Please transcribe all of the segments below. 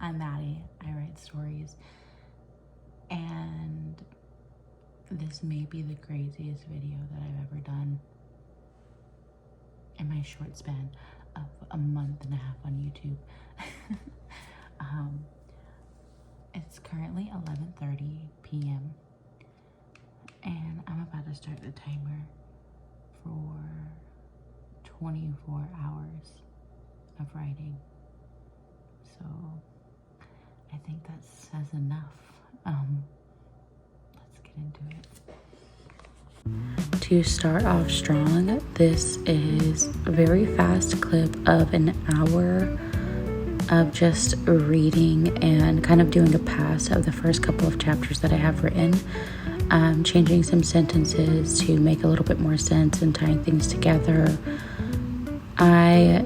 I'm Maddie. I write stories, and this may be the craziest video that I've ever done in my short span of a month and a half on YouTube. It's currently 11:30 p.m. and I'm about to start the timer for 24 hours of writing. So I think that says enough. Let's get into it. To start off strong, this is a very fast clip of an hour of just reading and kind of doing a pass of the first couple of chapters that I have written, changing some sentences to make a little bit more sense and tying things together. I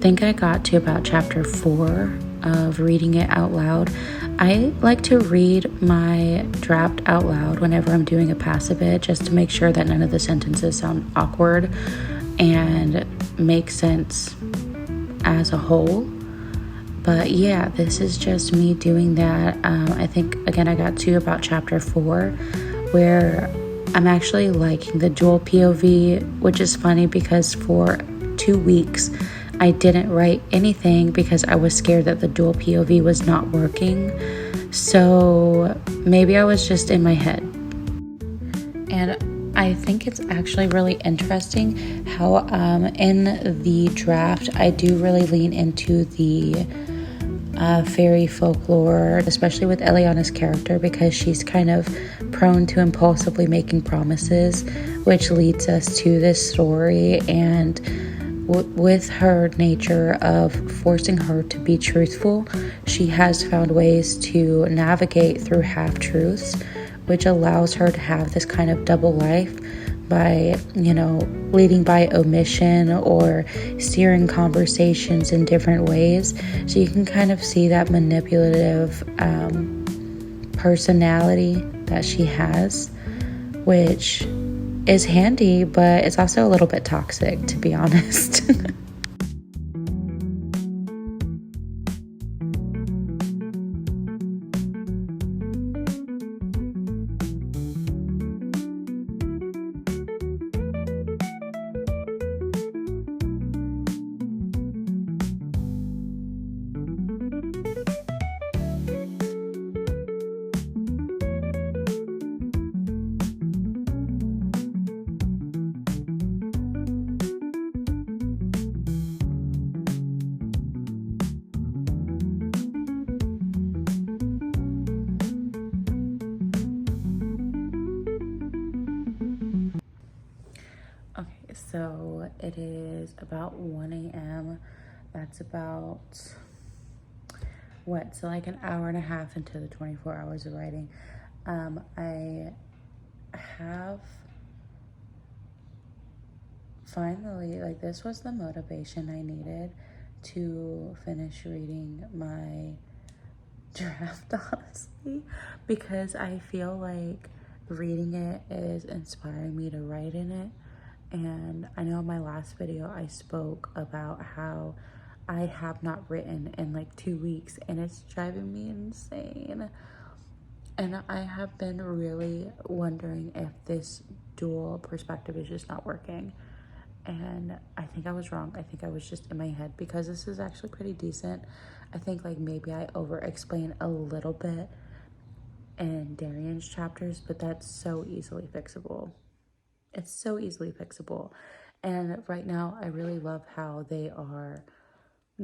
think I got to about chapter 4 of reading it out loud. I like to read my draft out loud whenever I'm doing a pass of it, just to make sure that none of the sentences sound awkward and make sense as a whole. But yeah, this is just me doing that. I think, again, I got to about chapter 4 where I'm actually liking the dual POV, which is funny because for 2 weeks I didn't write anything because I was scared that the dual POV was not working. So maybe I was just in my head. And I think it's actually really interesting how in the draft I do really lean into the fairy folklore, especially with Eliana's character, because she's kind of prone to impulsively making promises, which leads us to this story. And with her nature of forcing her to be truthful, she has found ways to navigate through half-truths, which allows her to have this kind of double life by, leading by omission or steering conversations in different ways. So you can kind of see that manipulative personality that she has, which is handy, but it's also a little bit toxic, to be honest. Okay, so it is about 1 a.m. That's about, so like an hour and a half into the 24 hours of writing. I have finally, this was the motivation I needed to finish reading my draft, honestly, because I feel like reading it is inspiring me to write in it. And I know in my last video I spoke about how I have not written in 2 weeks and it's driving me insane. And I have been really wondering if this dual perspective is just not working. And I think I was wrong. I think I was just in my head, because this is actually pretty decent. I think maybe I over-explain a little bit in Darian's chapters, but that's so easily fixable. It's so easily fixable. And right now I really love how they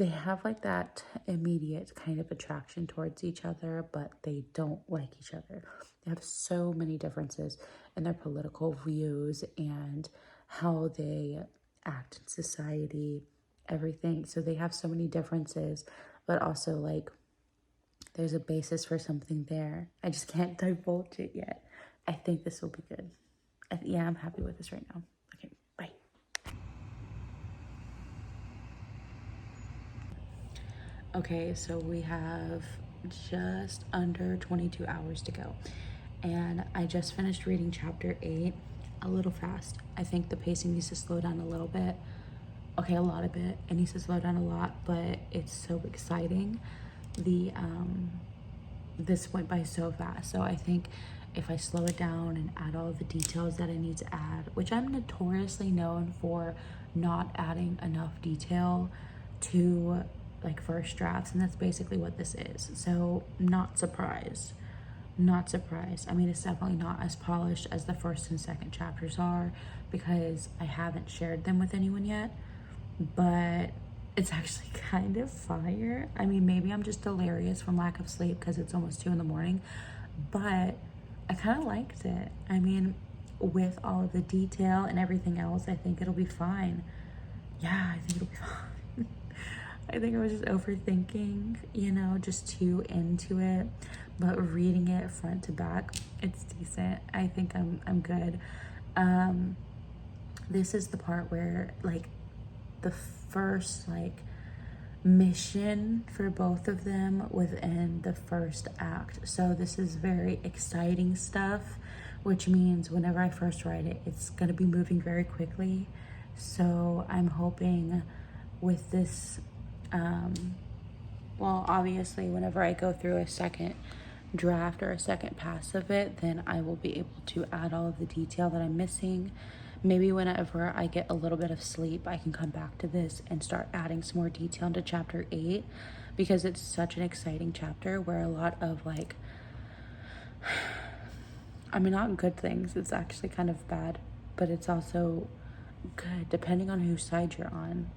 have that immediate kind of attraction towards each other, but they don't like each other. They have so many differences in their political views and how they act in society, everything. So they have so many differences, but also there's a basis for something there. I just can't divulge it yet. I think this will be good. Yeah, I'm happy with this right now. Okay, bye. Okay, so we have just under 22 hours to go. And I just finished reading chapter 8, a little fast. I think the pacing needs to slow down a little bit. Okay, a lot of it. It needs to slow down a lot, but it's so exciting. this went by so fast. So I think if I slow it down and add all the details that I need to add, which I'm notoriously known for not adding enough detail to like first drafts, and that's basically what this is. So not surprised. Not surprised. I mean, it's definitely not as polished as the first and second chapters are because I haven't shared them with anyone yet, but it's actually kind of fire. I mean, maybe I'm just delirious from lack of sleep because it's almost 2 in, but I kind of liked it. I mean, with all of the detail and everything else, I think it'll be fine. Yeah, I think it'll be fine. I think I was just overthinking, you know, just too into it, but reading it front to back, it's decent. I think I'm good. This is the part where like the first like mission for both of them within the first act. So this is very exciting stuff, which means whenever I first write it, it's going to be moving very quickly. So I'm hoping with this, well, obviously whenever I go through a second draft or a second pass of it, then I will be able to add all of the detail that I'm missing. Maybe whenever I get a little bit of sleep, I can come back to this and start adding some more detail into chapter 8, because it's such an exciting chapter where a lot of like, I mean, not good things, it's actually kind of bad, but it's also good depending on whose side you're on.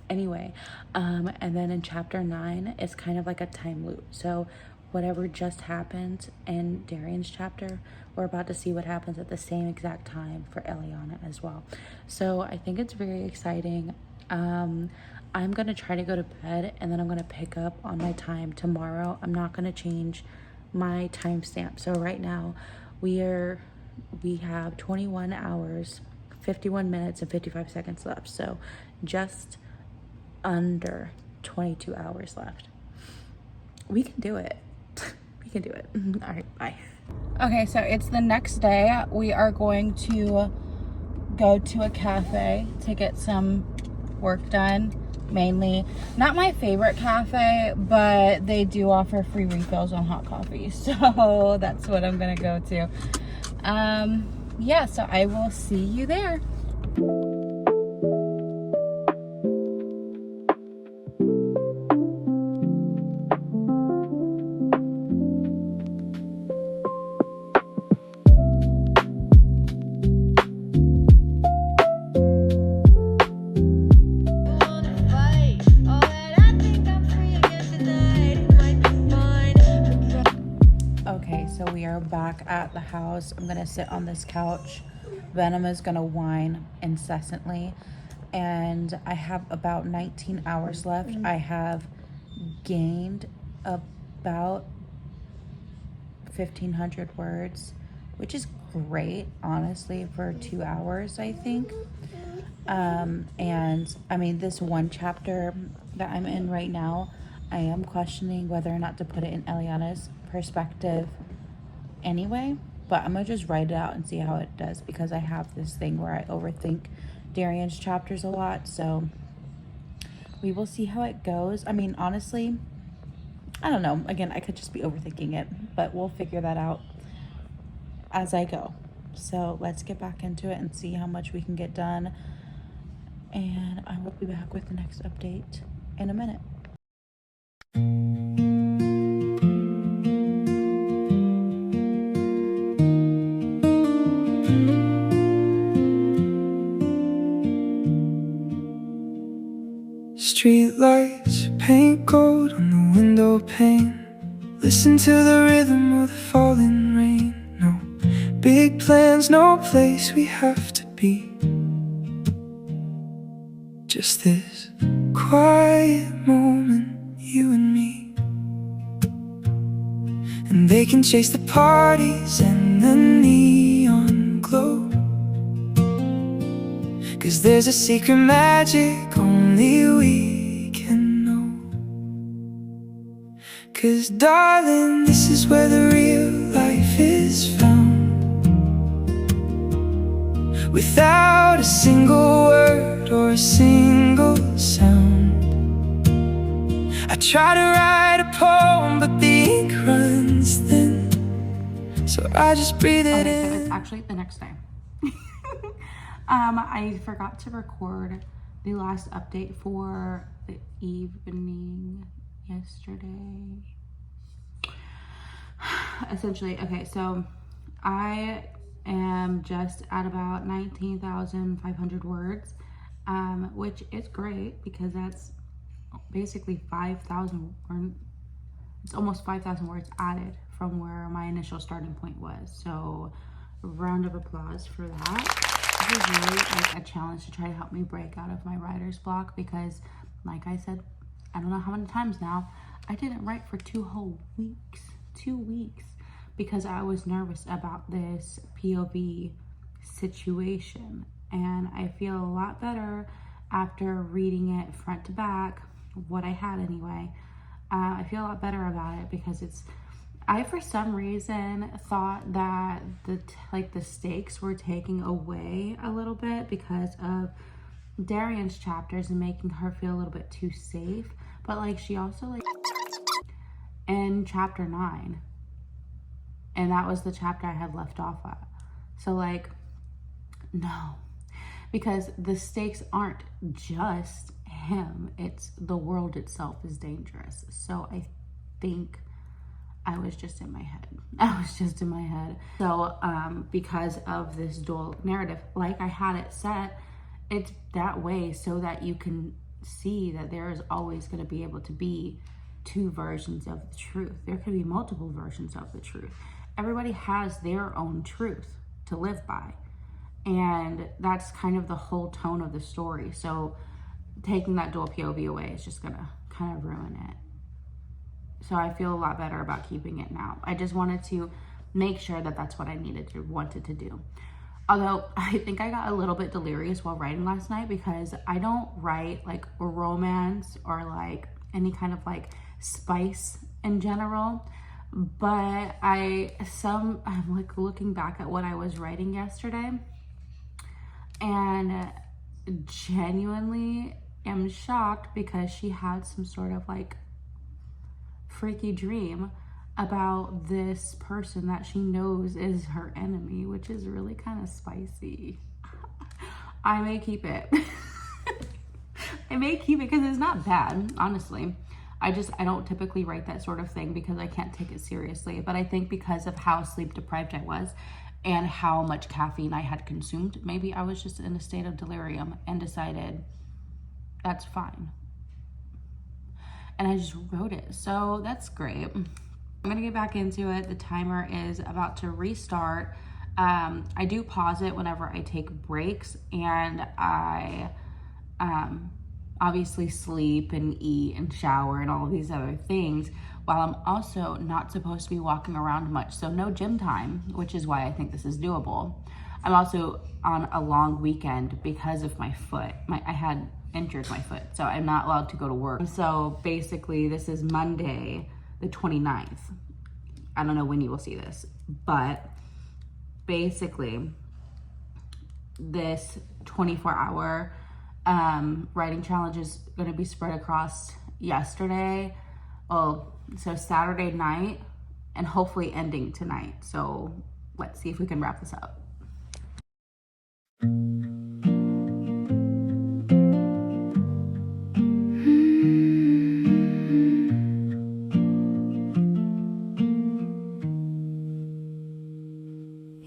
Anyway, and then in chapter 9, it's kind of like a time loop. So whatever just happened in Darian's chapter, we're about to see what happens at the same exact time for Eliana as well. So I think it's very exciting. I'm going to try to go to bed and then I'm going to pick up on my time tomorrow. I'm not going to change my timestamp. So right now we have 21 hours, 51 minutes and 55 seconds left. So just under 22 hours left. We can do it. We can do it. All right, bye. Okay, so it's the next day. We are going to go to a cafe to get some work done. Mainly, not my favorite cafe, but they do offer free refills on hot coffee. So that's what I'm gonna go to. Yeah, so I will see you there. Back at the house. I'm gonna sit on this couch. Venom is gonna whine incessantly, and I have about 19 hours left. I have gained about 1,500 words, which is great, honestly, for 2 hours, I think. And I mean, this one chapter that I'm in right now, I am questioning whether or not to put it in Eliana's perspective anyway, but I'm gonna just write it out and see how it does, because I have this thing where I overthink Darian's chapters a lot. So we will see how it goes. I mean, honestly, I don't know. Again, I could just be overthinking it, but we'll figure that out as I go. So let's get back into it and see how much we can get done, and I will be back with the next update in a minute. Street lights paint gold on the window pane. Listen to the rhythm of the falling rain. No big plans, no place we have to be. Just this quiet moment, you and me. And they can chase the parties and the neon glow, 'cause there's a secret magic only we can know. 'Cause darling, this is where the real life is found, without a single word or a single sound. try to write a poem, but the ink runs thin, so I just breathe it in. So it's actually the next day. I forgot to record the last update for the evening yesterday. Essentially, okay, so I am just at about 19,500 words, which is great because that's basically 5,000, or it's almost 5,000 words added from where my initial starting point was. So round of applause for that. This is really like a challenge to try to help me break out of my writer's block because, like I said, I don't know how many times now, I didn't write for 2 whole weeks. 2 weeks, because I was nervous about this POV situation. And I feel a lot better after reading it front to back, what I had anyway. I feel a lot better about it because I for some reason thought that the stakes were taking away a little bit because of Darian's chapters and making her feel a little bit too safe. But like she also like in chapter 9, and that was the chapter I had left off at. So like, no, because the stakes aren't just him, it's the world itself is dangerous. So I think I was just in my head. So because of this dual narrative, like I had it set, it's that way so that you can see that there is always going to be able to be 2 versions of the truth. There could be multiple versions of the truth. Everybody has their own truth to live by. And that's kind of the whole tone of the story. So taking that dual POV away is just gonna kind of ruin it. So I feel a lot better about keeping it now. I just wanted to make sure that that's what I wanted to do. Although I think I got a little bit delirious while writing last night because I don't write like romance or like any kind of like spice in general. But I'm like looking back at what I was writing yesterday and genuinely am shocked because she had some sort of like freaky dream about this person that she knows is her enemy, which is really kind of spicy. I may keep it. I may keep it because it's not bad, honestly. I don't typically write that sort of thing because I can't take it seriously. But I think because of how sleep deprived I was and how much caffeine I had consumed, maybe I was just in a state of delirium and decided that's fine. And I just wrote it. So that's great. I'm gonna get back into it. The timer is about to restart. I do pause it whenever I take breaks, and I obviously sleep and eat and shower and all of these other things, while I'm also not supposed to be walking around much. So no gym time, which is why I think this is doable. I'm also on a long weekend because of my foot. I had injured my foot, so I'm not allowed to go to work. So basically this is Monday, the 29th. I don't know when you will see this, but basically this 24-hour writing challenge is going to be spread across Saturday night and hopefully ending tonight. So let's see if we can wrap this up.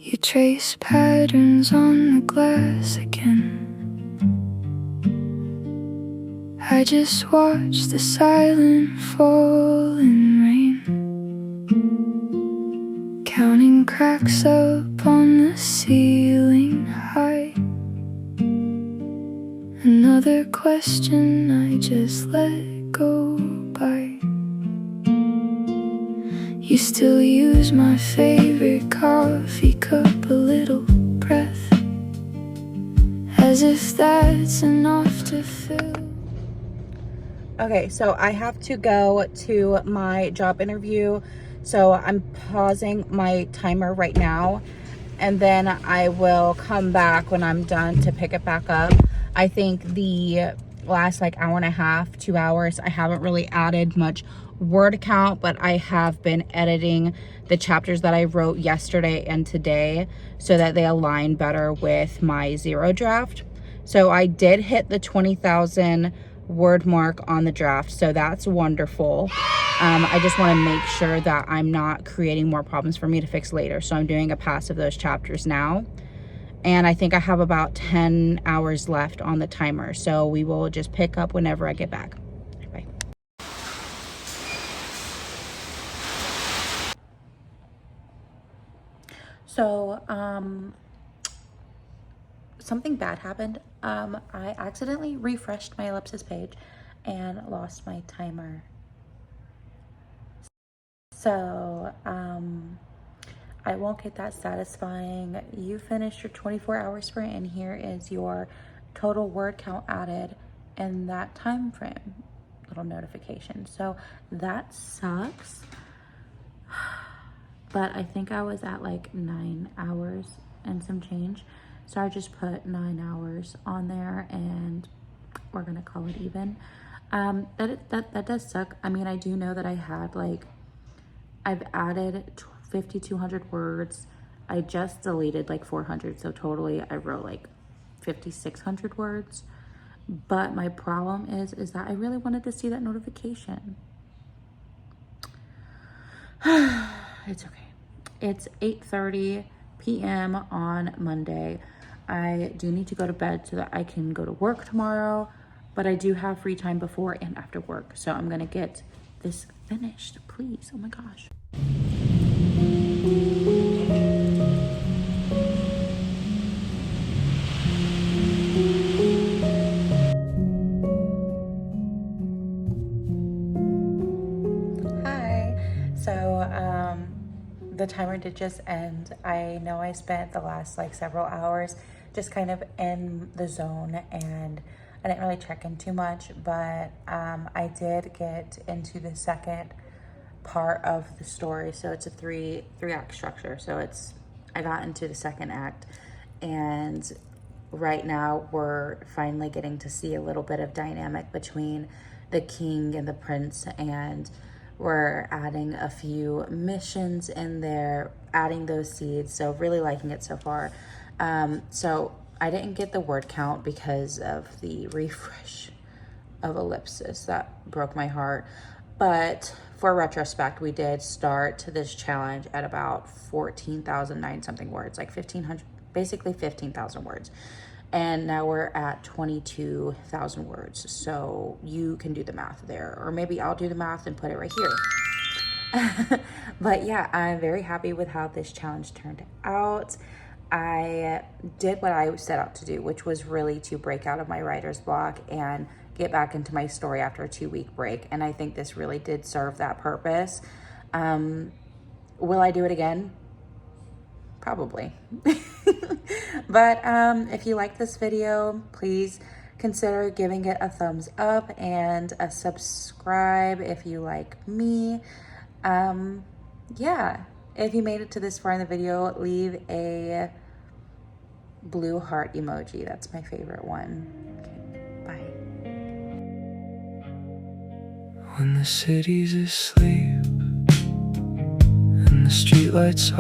You trace patterns on the glass again. I just watch the silent falling rain, counting cracks up on the ceiling high. Another question I just let go by. You still use my favorite coffee cup, a little breath, as if that's enough to fill. Okay, so I have to go to my job interview, so I'm pausing my timer right now, and then I will come back when I'm done to pick it back up. I think the last like hour and a half, 2 hours. I haven't really added much word count, but I have been editing the chapters that I wrote yesterday and today so that they align better with my zero draft. So I did hit the 20,000 word mark on the draft, so that's wonderful. I just want to make sure that I'm not creating more problems for me to fix later, so I'm doing a pass of those chapters now. And I think I have about 10 hours left on the timer, so we will just pick up whenever I get back. Bye. So, something bad happened. I accidentally refreshed my ellipsis page and lost my timer. So, I won't get that satisfying. You finished your 24-hour sprint, and here is your total word count added in that time frame. Little notification. So that sucks. But I think I was at like 9 hours and some change. So I just put 9 hours on there, and we're gonna call it even. That does suck. I mean, I do know that I had like, I've added 5,200 words. I just deleted like 400, so totally I wrote like 5,600 words. But my problem is that I really wanted to see that notification. It's okay. It's 8:30 p.m. on Monday. I do need to go to bed so that I can go to work tomorrow, but I do have free time before and after work, so I'm gonna get this finished, please. Oh my gosh. The timer did just end. I know I spent the last like several hours just kind of in the zone, and I didn't really check in too much, but I did get into the second part of the story. So it's a three act structure. So I got into the second act, and right now we're finally getting to see a little bit of dynamic between the king and the prince, and we're adding a few missions in there, adding those seeds. So really liking it so far. So I didn't get the word count because of the refresh of ellipsis. That broke my heart. But for retrospect, we did start this challenge at about 14,009 something words, like 1,500, basically 15,000 words. And now we're at 22,000 words. So you can do the math there, or maybe I'll do the math and put it right here. But yeah, I'm very happy with how this challenge turned out. I did what I set out to do, which was really to break out of my writer's block and get back into my story after a 2-week break. And I think this really did serve that purpose. Will I do it again? Probably. But if you like this video, please consider giving it a thumbs up and a subscribe if you like me. Yeah, if you made it to this far in the video, leave a blue heart emoji. That's my favorite one. Okay, bye. When the city's asleep and the streetlights off.